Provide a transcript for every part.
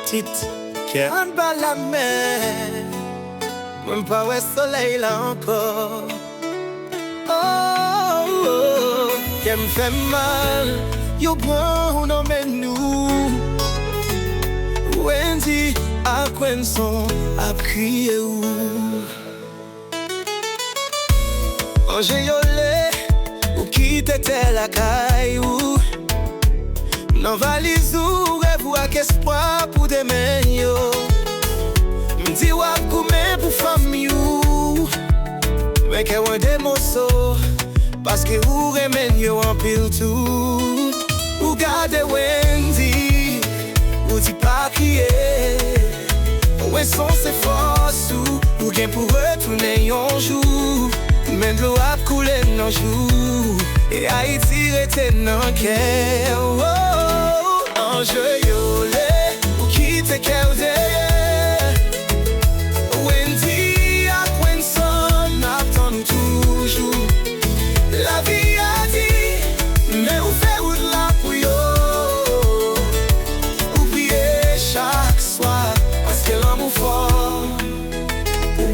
petite qui est en bas la mer. Même pas où est soleil là encore. Oh, oh, qui me fait mal. Yo bon, non mais nous. Wendy, à Quenson, à crier où. Angé yolé, ou qui t'était la caillou. Non valise ou rêve ou ak espoir pour demain yo. M'di wap koumen pour famille ou. Mais que ouan des morceaux, parce que ou remen yo en pile tout. Ou gade Wendy, ou di pas crier. Ou son c'est force ou gen pour retourner un jour. Mais de l'eau a coulé dans jour et Haïti rete dans cœur. Oh, oh, enjeu yolé, ou qui te cœur derrière. Wendy à Quenson, attend toujours. La vie a dit, mais où fait ou de la pour yo. Oubliez chaque soir, parce que l'amour fort.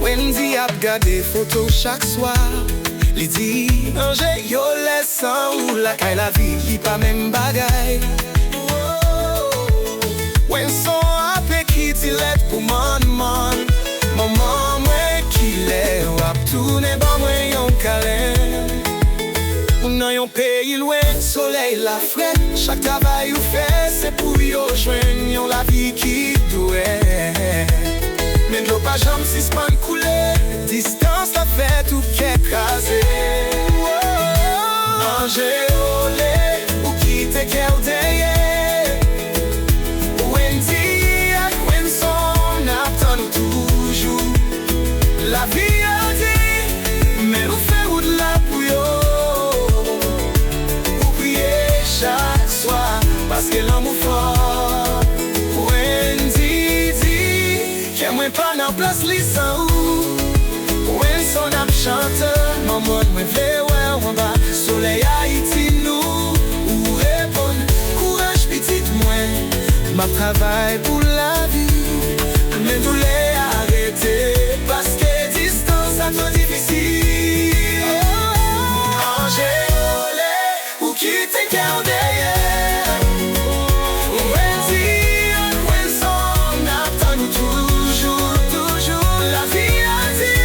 Wendy a regardé photos chaque soir. Li dit, Angé yo laisse ou la caille la vie, li pas même bagaille. When son apé qui ti let pour man. Maman mwen qui l'est, wap tourne ban mwen yon câlin. Ou nan yon pays loin, soleil la frais. Chaque travail ou fait, c'est pour yo joindre yon la vie qui douait. Mais l'eau pas jamais si s'pan couler. Distance la fait tout qu'écrasé. Angé olé, ou qui te cœur derrière. Wendy à Quenson, attend toujours. La vie a dit, mais où fait ou de la pour yo. Oubliez chaque soir, parce que l'amour fort. Wendy dit, qu'elle m'a pas dans place l'issant ou. Son ap chante, maman mwen vle wè wè ba. Soleil Haïti nou, ou repon. Courage petit mwen, ma travail pour la vie. Men nou lè arrêté, parce que distance a trop difficile. Angé olé, ou qui te cœur derrière. Wendy à Quenson, attend nous toujours, toujours. La vie a dit,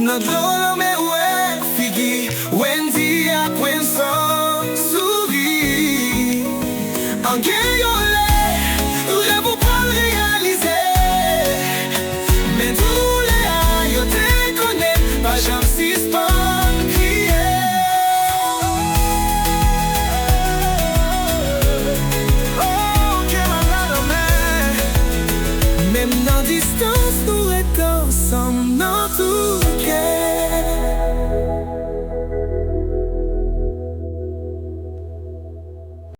notre l'eau mais ouais figi. Wendy à Quenson sourit. En guéolé, rêve ou pas le réaliser. Mais tous les aïeux yo te connaît, pas jamais si s'pan crier. Oh, que malade mais même dans distance nous est ensemble dans tout cœur.